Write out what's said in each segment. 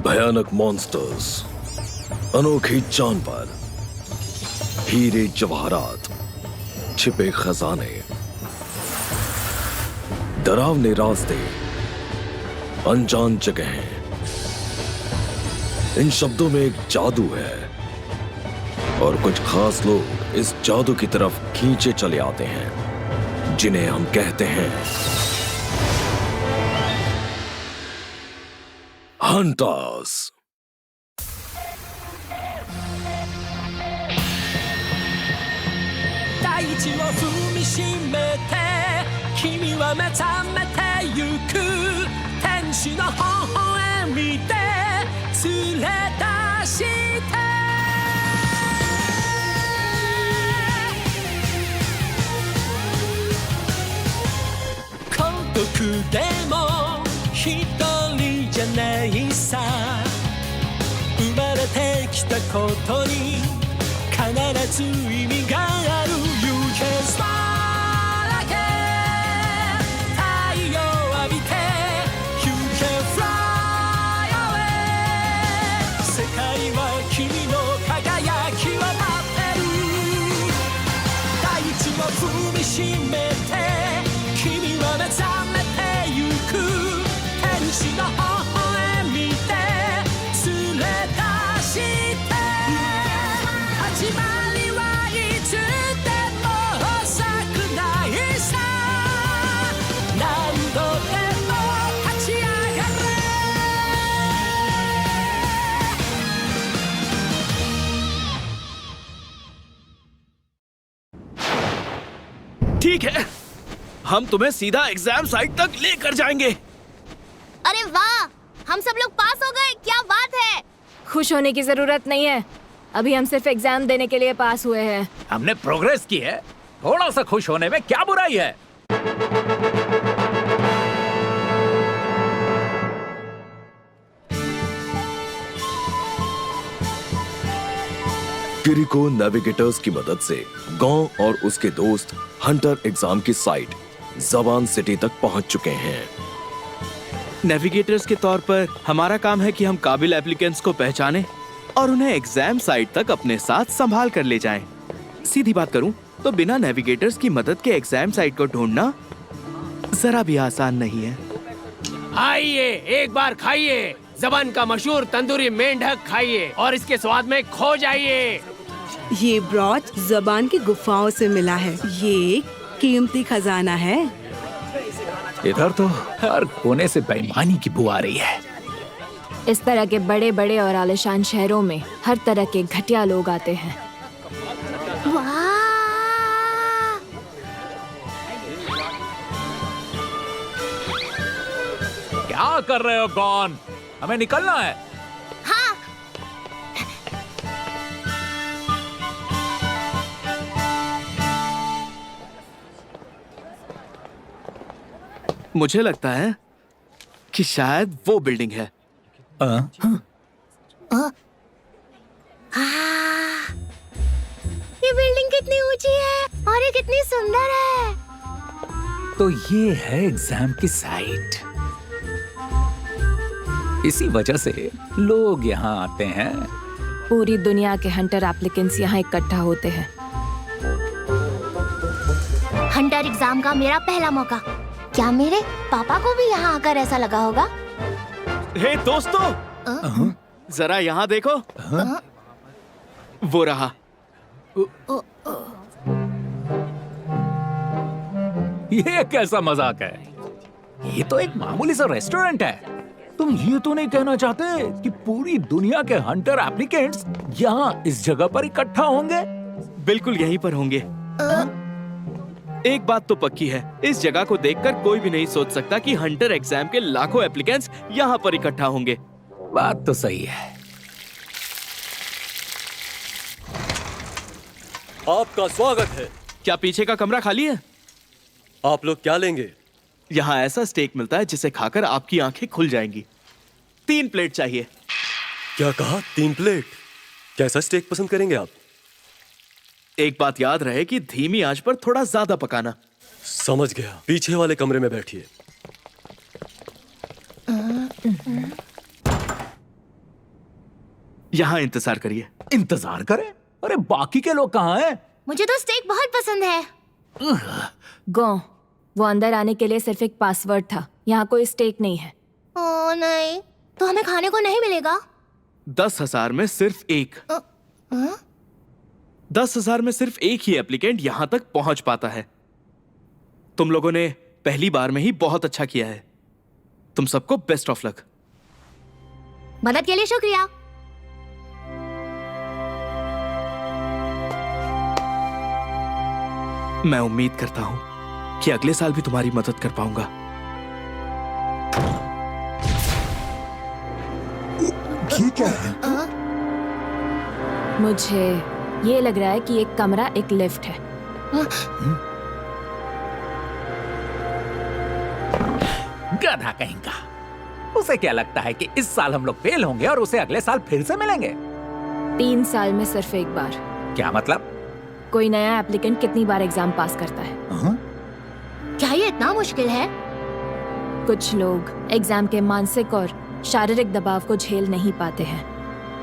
भयानक मॉन्स्टर्स, अनोखे जानवर, हीरे जवाहरात, छिपे खजाने, डरावने रास्ते, अनजान जगहें। इन शब्दों में एक जादू है और कुछ खास लोग इस जादू की तरफ खींचे चले आते हैं, जिन्हें हम कहते हैं hunters. 大地を踏みしめて君は目覚めてゆく天使の微笑みで連れ出して孤独でも一人じゃないさ生まれてきたことに必ず意味がある You can smile again 太陽浴びて You can fly away 世界は君の輝きを待ってる大地を踏みしめて君は目覚めてゆく天使の微笑みで連れ出して始まりはいつでも遅くないさ何度でも立ち上がれ ठीक है, हम तुम्हें सीधा एग्जाम साइट तक लेकर जाएंगे। अरे वाह, हम सब लोग पास हो गए, क्या बात है। खुश होने की जरूरत नहीं है, अभी हम सिर्फ एग्जाम देने के लिए पास हुए हैं। हमने प्रोग्रेस की है, थोड़ा सा खुश होने में क्या बुराई है। किरिको नेविगेटर्स की मदद से गांव और उसके दोस्त हंटर एग्जाम की साइट जबान सिटी तक पहुंच चुके हैं। नेविगेटर्स के तौर पर हमारा काम है कि हम काबिल एप्लीकेंट्स को पहचानें और उन्हें एग्जाम साइट तक अपने साथ संभाल कर ले जाएं। सीधी बात करूं तो बिना नेविगेटर्स की मदद के एग्जाम साइट को ढूंढना जरा भी आसान नहीं है। आइए एक बार खाइए जबान का मशहूर तंदूरी मेंढक खाइए और इसके स्वाद में खो जाइए। ये ब्रॉच जबान की गुफाओं से मिला है, ये कीमती खजाना है। इधर तो हर कोने से बेईमानी की बू आ रही है। इस तरह के बड़े बड़े और आलीशान शहरों में हर तरह के घटिया लोग आते हैं। वाह, क्या कर रहे हो गॉन? हमें निकलना है। हाँ, मुझे लगता है कि शायद वो बिल्डिंग है। ये बिल्डिंग कितनी ऊंची है और ये कितनी सुंदर है। तो ये है एग्जाम की साइट। इसी वजह से लोग यहाँ आते हैं। पूरी दुनिया के हंटर एप्लीकेंट्स यहाँ इकट्ठा होते हैं। हंटर एग्जाम का मेरा पहला मौका। क्या मेरे पापा को भी यहाँ आकर ऐसा लगा होगा? हे दोस्तों, जरा यहाँ देखो। वो रहा। ये कैसा मजाक है? ये तो एक मामूली सा रेस्टोरेंट है। तुम ये तो नहीं कहना चाहते कि पूरी दुनिया के हंटर एप्लीकेंट्स यहाँ इस जगह पर इकट्ठा होंगे? बिल्कुल यहीं पर होंगे। एक बात तो पक्की है, इस जगह को देखकर कोई भी नहीं सोच सकता कि हंटर एग्जाम के लाखों एप्लीकेंट्स यहाँ पर इकट्ठा होंगे। बात तो सही है। आपका स्वागत है। क्या पीछे का कमरा खाली है? आप लोग क्या लेंगे? यहाँ ऐसा स्टेक मिलता है जिसे खाकर आपकी आंखें खुल जाएंगी। 3 प्लेट चाहिए। क्या कहा? 3 प्लेट? कैसा स्टेक पसंद करेंगे आप? एक बात याद रहे कि धीमी आंच पर थोड़ा ज्यादा पकाना। समझ गया। पीछे वाले कमरे में बैठिए। यहाँ इंतजार करिए। इंतजार करें? अरे बाकी के लोग कहाँ हैं? मुझे तो स्टेक बहुत पसंद है। गो, वो अंदर आने के लिए सिर्फ एक पासवर्ड था। यहाँ कोई स्टेक नहीं है। ओह नहीं, तो हमें खाने को नहीं मिलेगा? 10,000 में सिर्फ एक। 10,000 में सिर्फ एक ही एप्लीकेंट यहाँ तक पहुंच पाता है। तुम लोगों ने पहली बार में ही बहुत अच्छा किया है। तुम सबको बेस्ट ऑफ लक। मदद के लिए शुक्रिया। मैं उम्मीद करता हूं कि अगले साल भी तुम्हारी मदद कर पाऊंगा। मुझे ये लग रहा है कि एक कमरा एक लिफ्ट है। गधा कहीं का। उसे क्या लगता है कि इस साल हम लोग फेल होंगे और उसे अगले साल फिर से मिलेंगे? 3 साल में सिर्फ एक बार। क्या मतलब? कोई नया एप्लीकेंट कितनी बार एग्जाम पास करता है? क्या ये इतना मुश्किल है? कुछ लोग एग्जाम के मानसिक और शारीरिक दबाव को झेल नहीं पाते हैं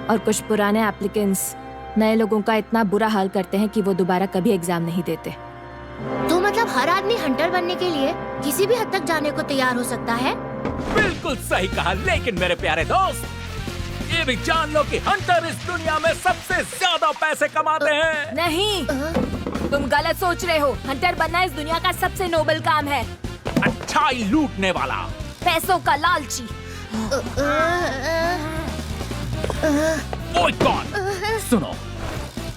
और कुछ पुराने एप्लीकेंट्स नए लोगों का इतना बुरा हाल करते हैं कि वो दोबारा कभी एग्जाम नहीं देते। तो मतलब हर आदमी हंटर बनने के लिए किसी भी हद तक जाने को तैयार हो सकता है? बिल्कुल सही कहा, लेकिन मेरे प्यारे दोस्त, ये भी जान लो कि हंटर इस दुनिया में सबसे ज्यादा पैसे कमाते हैं। नहीं, तुम गलत सोच रहे हो। हंटर बनना इस दुनिया का सबसे नोबल काम है। अच्छाई लूटने वाला, पैसों का लालची। ओए कौन? सुनो,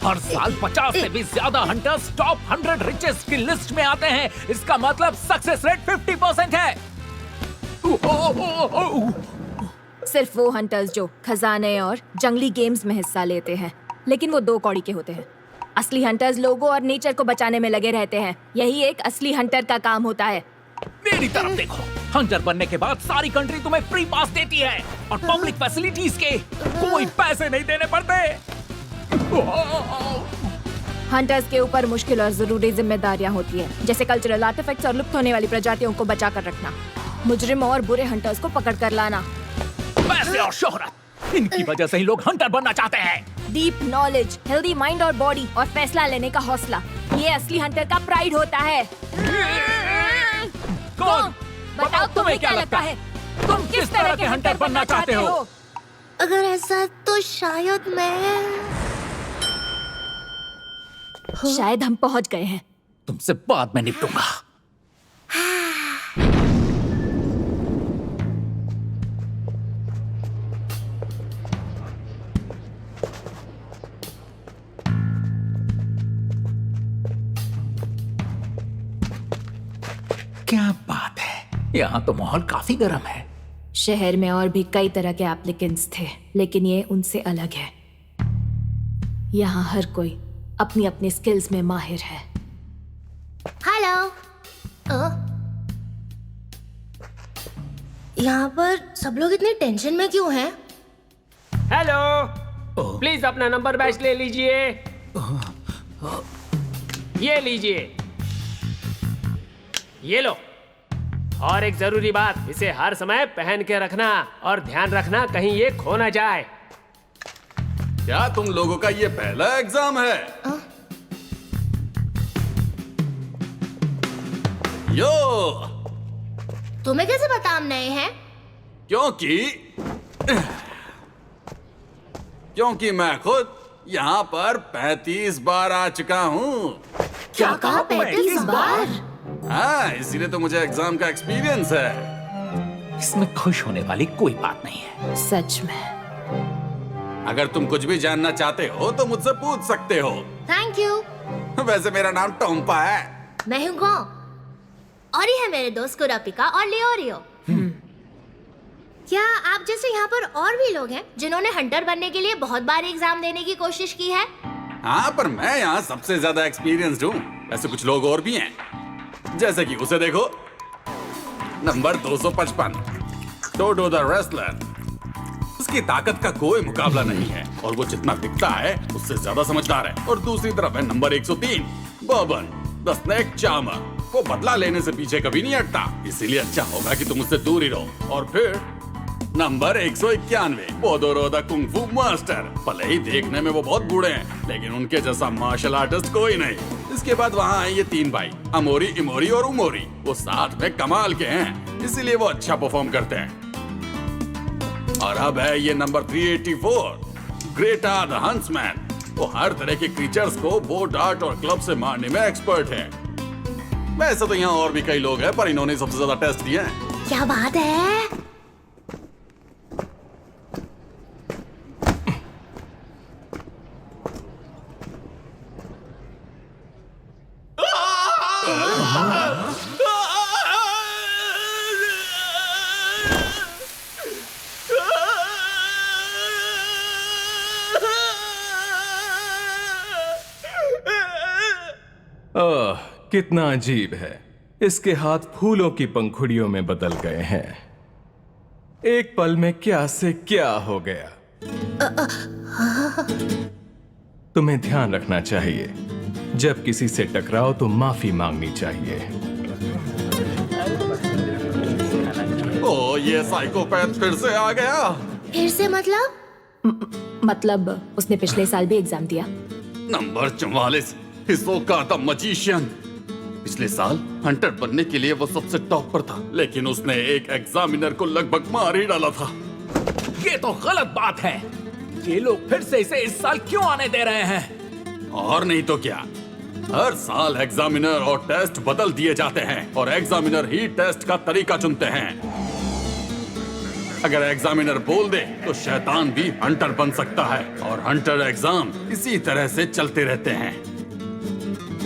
हर साल 50 से भी ज्यादा हंटर्स टॉप 100 रिचेस्ट की लिस्ट में आते हैं। इसका मतलब सक्सेस रेट 50% है। सिर्फ वो हंटर्स जो खजाने और जंगली गेम्स में हिस्सा लेते हैं, लेकिन वो 2 कौड़ी के होते हैं। असली हंटर्स लोगों और नेचर को बचाने में लगे रहते हैं। यही एक असली हंटर का काम होता है। मेरी तरफ देखो, हंटर बनने के बाद सारी कंट्री तुम्हें फ्री पास देती है और पब्लिक फैसिलिटीज के कोई पैसे नहीं देने पड़ते। हंटर्स के ऊपर मुश्किल और जरूरी जिम्मेदारियां होती हैं, जैसे कल्चरल आर्टिफैक्ट्स और लुप्त होने वाली प्रजातियों को बचा कर रखना, मुजरिम और बुरे हंटर्स को पकड़ कर लाना। पैसे और शोहरत, इनकी वजह से ही लोग हंटर बनना चाहते हैं। डीप नॉलेज, हेल्दी माइंड और बॉडी और फैसला लेने का हौसला, ये असली हंटर का प्राइड होता है। कौन? बताओ तुम्हें क्या लगता है? तुम किस तरह के हंटर बनना चाहते हो? अगर ऐसा तो शायद मैं शायद हम पहुंच गए हैं। तुमसे बाद में निपटूंगा। क्या बात है, यहाँ तो माहौल काफी गर्म है। शहर में और भी कई तरह के एप्लीकेंट्स थे, लेकिन ये उनसे अलग है। यहाँ हर कोई अपनी अपनी स्किल्स में माहिर है। हेलो। यहाँ पर सब लोग इतने टेंशन में क्यों हैं? हेलो, प्लीज अपना नंबर बैच ले लीजिए। ये लीजिए, ये लो। और एक जरूरी बात, इसे हर समय पहन के रखना और ध्यान रखना कहीं ये खो ना जाए। क्या तुम लोगों का ये पहला एग्जाम है? यो, तुम्हें कैसे पता हम नए हैं? क्योंकि मैं खुद यहाँ पर 35 बार आ चुका हूँ। क्या कहा? 35 बार? हाँ, इसीलिए तो मुझे एग्जाम का एक्सपीरियंस है। इसमें खुश होने वाली कोई बात नहीं है। सच में। अगर तुम कुछ भी जानना चाहते हो तो मुझसे पूछ सकते हो। Thank you. वैसे मेरा नाम टोम्पा है। मैं हूँ गो, और ये है मेरे दोस्त कुरापिका और लियोरियो। क्या आप जैसे यहाँ पर और भी लोग हैं जिन्होंने हंटर बनने के लिए बहुत बार एग्जाम देने की कोशिश की है? हाँ, पर मैं यहाँ सबसे ज्यादा एक्सपीरियंस्ड हूँ। ऐसे कुछ लोग और भी हैं, जैसे कि उसे देखो, नंबर 255, टोटो द रेसलर। उसकी ताकत का कोई मुकाबला नहीं है और वो जितना दिखता है उससे ज्यादा समझदार है। और दूसरी तरफ है number 103, bourbon the snake charmer. वो बदला लेने से पीछे कभी नहीं हटता, इसीलिए अच्छा होगा कि तुम उससे दूर ही रहो। और फिर नंबर 191 पोदोरो द कुंग फू मास्टर। भले ही देखने में वो बहुत बूढ़े हैं, लेकिन उनके जैसा मार्शल आर्टिस्ट कोई नहीं। इसके बाद वहाँ आए ये 3 भाई, अमोरी, इमोरी और उमोरी। वो साथ में कमाल के हैं, इसीलिए वो अच्छा परफॉर्म करते हैं। और अब है ये नंबर 384 ग्रेटा द हंट्समैन। वो हर तरह के क्रीचर्स को बो, डार्ट और क्लब से मारने में एक्सपर्ट है। वैसे तो यहाँ और भी कई लोग हैं, पर इन्होंने सबसे ज्यादा टेस्ट दिए हैं। क्या बात है? कितना अजीब है, इसके हाथ फूलों की पंखुड़ियों में बदल गए हैं। एक पल में क्या से क्या हो गया। तुम्हें ध्यान रखना चाहिए, जब किसी से टकराओ तो माफी मांगनी चाहिए। ओ, ये साइकोपैथ फिर से आ गया। फिर से मतलब उसने पिछले साल भी एग्जाम दिया। Number 44 Hisoka the magician. पिछले साल हंटर बनने के लिए वो सबसे टॉप पर था, लेकिन उसने एक एग्जामिनर को लगभग मार ही डाला था। ये तो गलत बात है। ये लोग फिर से इसे इस साल क्यों आने दे रहे हैं? और नहीं तो क्या, हर साल एग्जामिनर और टेस्ट बदल दिए जाते हैं और एग्जामिनर ही टेस्ट का तरीका चुनते हैं। अगर एग्जामिनर बोल दे तो शैतान भी हंटर बन सकता है, और हंटर एग्जाम इसी तरह से चलते रहते हैं।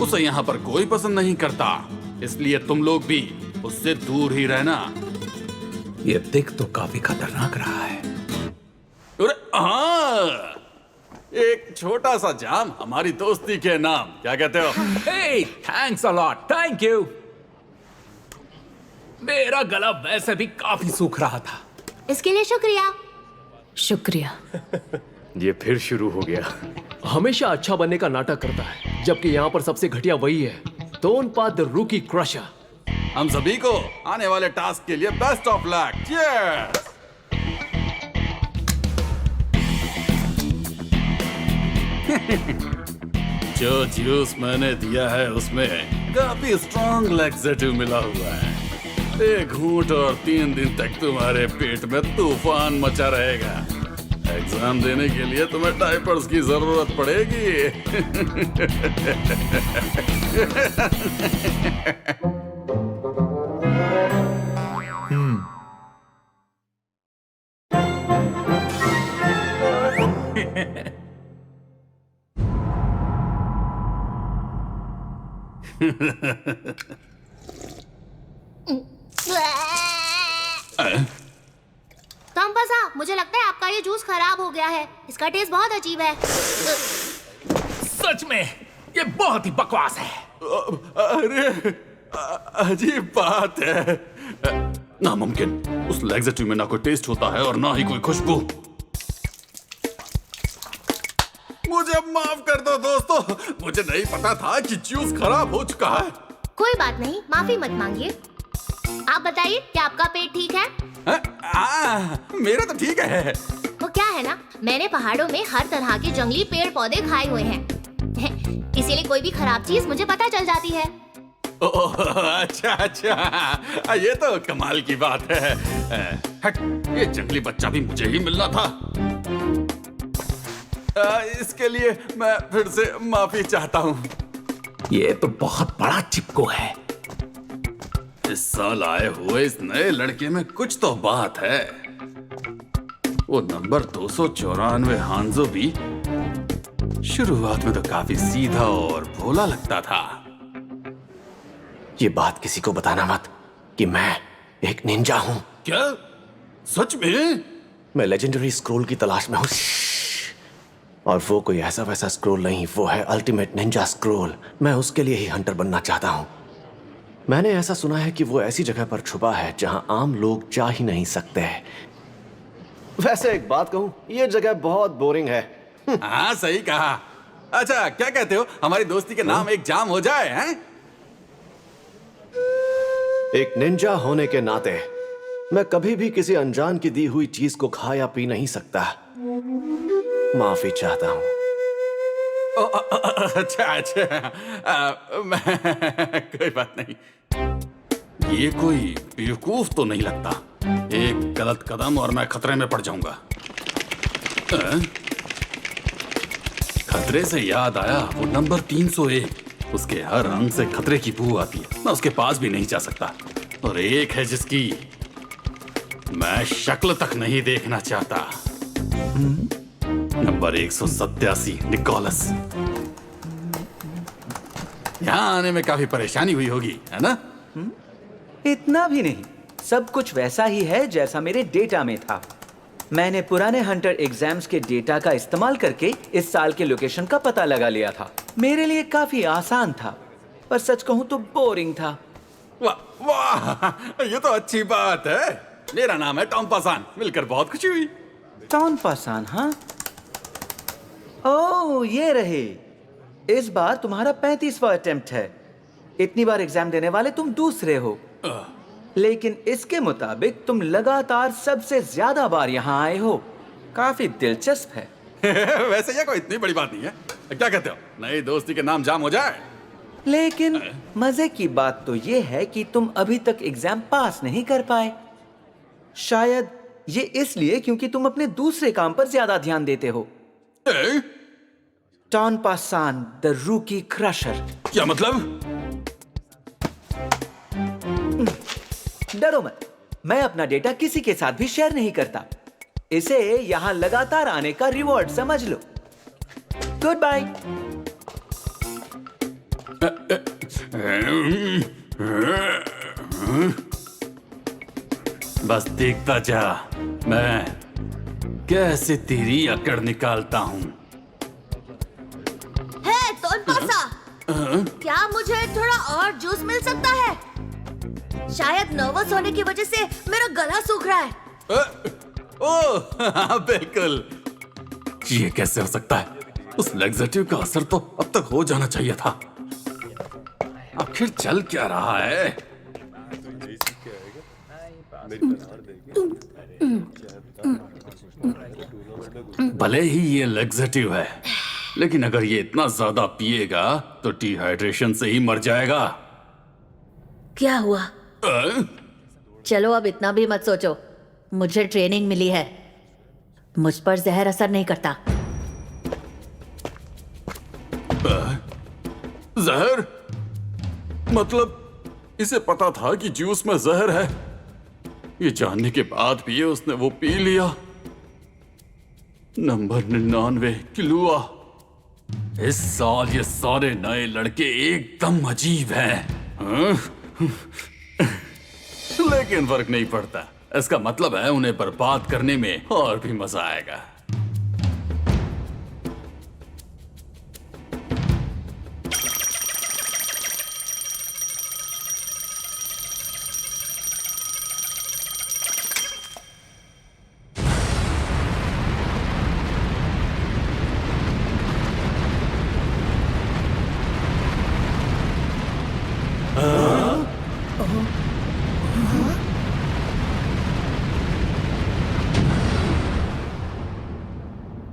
उसे यहाँ पर कोई पसंद नहीं करता, इसलिए तुम लोग भी उससे दूर ही रहना। ये दिख तो काफी खतरनाक रहा है। अरे हाँ, एक छोटा सा जाम हमारी दोस्ती के नाम, क्या कहते हो? Hey, thanks a lot, thank you। मेरा गला वैसे भी काफी सूख रहा था। इसके लिए शुक्रिया। शुक्रिया। ये फिर शुरू हो गया। हमेशा अच्छा बनने का नाटक करता है, जबकि यहाँ पर सबसे घटिया वही है। डोंट पास द रूकी क्रशर। हम सभी को आने वाले टास्क के लिए बेस्ट ऑफ लक। चीयर्स। जो जूस मैंने दिया है उसमें काफी स्ट्रॉन्ग लैक्सेटिव मिला हुआ है। एक घूंट और 3 दिन तक तुम्हारे पेट में तूफान मचा रहेगा। एग्जाम देने के लिए तुम्हें डायपर्स की जरूरत पड़ेगी। कंपसा, मुझे लगता है आपका ये जूस खराब हो गया है। इसका टेस्ट बहुत अजीब है। सच में ये बहुत ही बकवास है। अरे अजीब बात है। नामुमकिन, उस लैक्सेटिव में ना कोई टेस्ट होता है और ना ही कोई खुशबू। मुझे माफ कर दो दोस्तों, मुझे नहीं पता था कि जूस खराब हो चुका है। कोई बात नहीं, माफी मत मांगिए। आप बताइए, क्या आपका पेट ठीक है? मेरा तो ठीक है। वो क्या है ना, मैंने पहाड़ों में हर तरह के जंगली पेड़ पौधे खाए हुए हैं, इसीलिए कोई भी खराब चीज मुझे पता चल जाती है। ओह, अच्छा अच्छा, ये तो कमाल की बात है। हट, ये जंगली बच्चा भी मुझे ही मिलना था। इसके लिए मैं फिर से माफी चाहता हूँ। ये तो बहुत बड़ा चिपको है। इस साल आए हुए इस नए लड़के में कुछ तो बात है। वो नंबर 294 हांजो भी शुरुआत में तो काफी सीधा और भोला लगता था। ये बात किसी को बताना मत कि मैं एक निंजा हूँ। क्या? सच में? मैं लेजेंडरी स्क्रोल की तलाश में हूँ, और वो कोई ऐसा वैसा स्क्रोल नहीं, वो है अल्टीमेट निंजा स्क्रोल। मैं उसके लिए ही हंटर बनना चाहता हूँ। मैंने ऐसा सुना है कि वो ऐसी जगह पर छुपा है जहां आम लोग जा ही नहीं सकते। वैसे एक बात कहूं, ये जगह बहुत बोरिंग है। हाँ, सही कहा। अच्छा, क्या कहते हो, हमारी दोस्ती के नाम एक जाम हो जाए हैं? एक निंजा होने के नाते मैं कभी भी किसी अनजान की दी हुई चीज को खा या पी नहीं सकता। माफी चाहता हूं। अच्छा, कोई बात नहीं। ये कोई बेवकूफ तो नहीं लगता। एक गलत कदम और मैं खतरे में पड़ जाऊंगा। खतरे से याद आया, वो नंबर 301, उसके हर अंग से खतरे की बू आती है। मैं उसके पास भी नहीं जा सकता। और एक है जिसकी मैं शक्ल तक नहीं देखना चाहता। Number 187, Nicholas. यहाँ आने में काफी परेशानी हुई होगी, है ना? इतना भी नहीं, सब कुछ वैसा ही है जैसा मेरे डेटा में था। मैंने पुराने हंटर एग्जाम्स के डेटा का इस्तेमाल करके इस साल के लोकेशन का पता लगा लिया था। मेरे लिए काफी आसान था, पर सच कहूं तो बोरिंग था। वाह वाह, ये तो अच्छी बात है। मेरा नाम है टॉम पासान, मिलकर बहुत खुशी हुई। टॉम पासान? हाँ, ओह ये रहे। इस बार तुम्हारा 35वां अटेम्प्ट है। इतनी बार एग्जाम देने वाले तुम दूसरे हो, लेकिन इसके मुताबिक तुम लगातार सबसे ज्यादा बार यहाँ आए हो। काफी दिलचस्प है। वैसे ये कोई इतनी बड़ी बात नहीं है। क्या कहते हो, नई दोस्ती के नाम जाम हो जाए? लेकिन मजे की बात तो ये है कि तुम अभी तक एग्जाम पास नहीं कर पाए। शायद ये इसलिए क्योंकि तुम अपने दूसरे काम पर ज्यादा ध्यान देते हो। टॉन पासान, द रूकी क्रशर। क्या मतलब? डरो मत, मैं अपना डेटा किसी के साथ भी शेयर नहीं करता। इसे यहाँ लगातार आने का रिवॉर्ड समझ लो। Good bye. बस देखता जा मैं कैसे तेरी अकड़ निकालता हूँ। है टोनपासा, क्या मुझे थोड़ा और जूस मिल सकता है? शायद नर्वस होने की वजह से मेरा गला सूख रहा है। ओह बिल्कुल। ये कैसे हो सकता है? उस लैक्सेटिव का असर तो अब तक हो जाना चाहिए था। आखिर चल क्या रहा है? भले ही ये लैक्सेटिव है, लेकिन अगर ये इतना ज्यादा पिएगा तो डिहाइड्रेशन से ही मर जाएगा। क्या हुआ? चलो अब इतना भी मत सोचो। मुझे ट्रेनिंग मिली है, मुझ पर जहर असर नहीं करता। जहर? मतलब इसे पता था कि जूस में जहर है? ये जानने के बाद भी उसने वो पी लिया। नंबर 99, किलुआ। इस साल ये सारे नए लड़के एकदम अजीब हैं। लेकिन फर्क नहीं पड़ता। इसका मतलब है उन्हें बर्बाद करने में और भी मजा आएगा।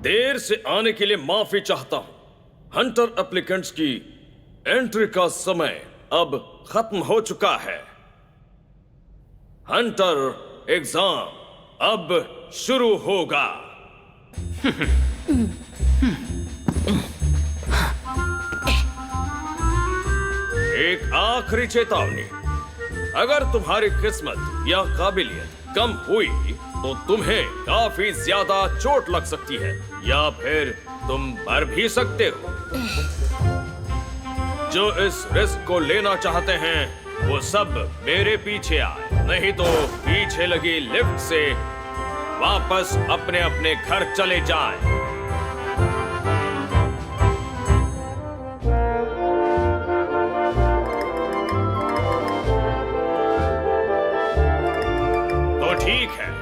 देर से आने के लिए माफी चाहता हूं। हंटर एप्लीकेंट्स की एंट्री का समय अब खत्म हो चुका है। हंटर एग्जाम अब शुरू होगा। एक आखिरी चेतावनी, अगर तुम्हारी किस्मत या काबिलियत कम हुई तो तुम्हें काफी ज्यादा चोट लग सकती है या फिर तुम मर भी सकते हो। जो इस रिस्क को लेना चाहते हैं वो सब मेरे पीछे आए, नहीं तो पीछे लगी लिफ्ट से वापस अपने अपने घर चले जाएं। तो ठीक है,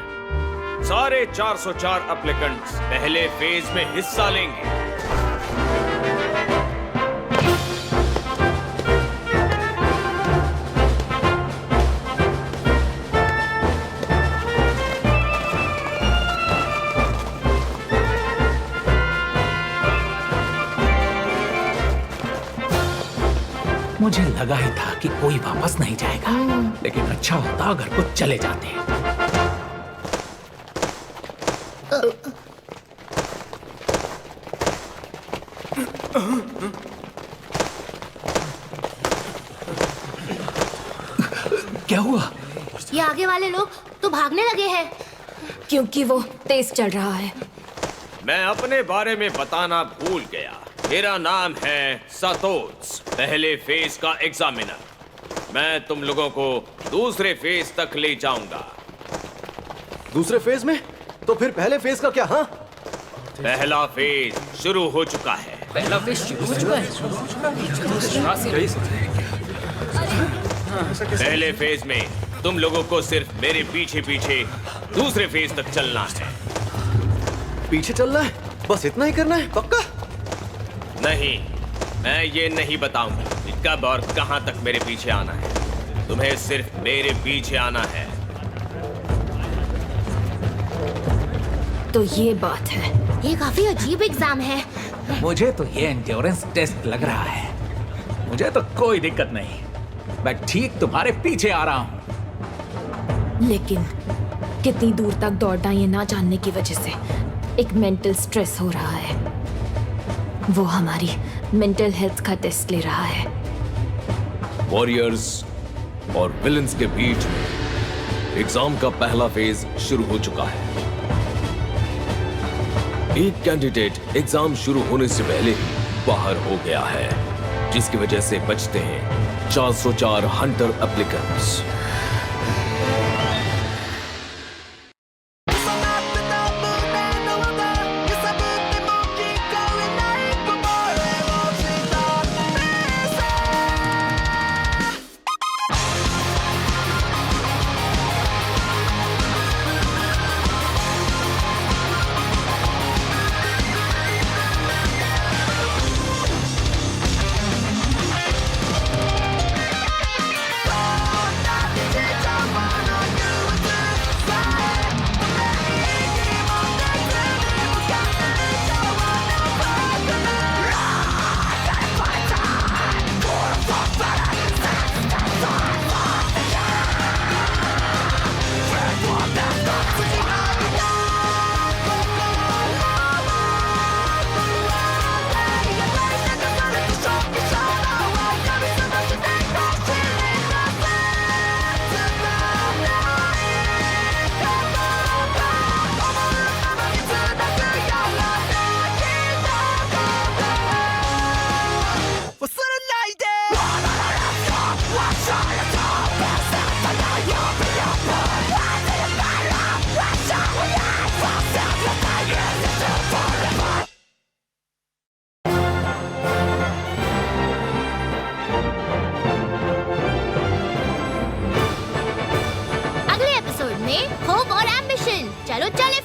सारे 404 एप्लीकेंट्स पहले फेज में हिस्सा लेंगे। मुझे लगा ही था कि कोई वापस नहीं जाएगा, लेकिन अच्छा होता अगर कुछ चले जाते। क्या हुआ? ये आगे वाले लोग तो भागने लगे हैं क्योंकि वो तेज चल रहा है। मैं अपने बारे में बताना भूल गया। मेरा नाम है सातोत्स, पहले फेज का एग्जामिनर। मैं तुम लोगों को दूसरे फेज तक ले जाऊंगा। दूसरे फेज में? तो फिर पहले फेज का क्या? हाँ, पहला फेज शुरू हो चुका है। पहला फेज शुरू हो चुका है। पहले फेज में तुम लोगों को सिर्फ मेरे पीछे पीछे दूसरे फेज तक चलना है। पीछे चलना है? बस इतना ही करना है? पक्का? नहीं, मैं ये नहीं बताऊंगा कि कब और कहां तक मेरे पीछे आना है। तुम्हें सिर्फ मेरे पीछे आना है। तो ये बात है। ये काफी अजीब एग्जाम है। मुझे तो ये एंड्योरेंस टेस्ट लग रहा है। मुझे तो कोई दिक्कत नहीं, मैं ठीक तुम्हारे पीछे आ रहा हूं। लेकिन कितनी दूर तक दौड़ना ये ना जानने की वजह से एक मेंटल स्ट्रेस हो रहा है। वो हमारी मेंटल हेल्थ का टेस्ट ले रहा है। वॉरियर्स और विलेंस के बीच में एग्जाम का पहला फेज शुरू हो चुका है। एक कैंडिडेट एग्जाम शुरू होने से पहले ही बाहर हो गया है, जिसकी वजह से बचते हैं 404 हंटर एप्लीकेंट्स। होप और एम्बिशन। चलो चले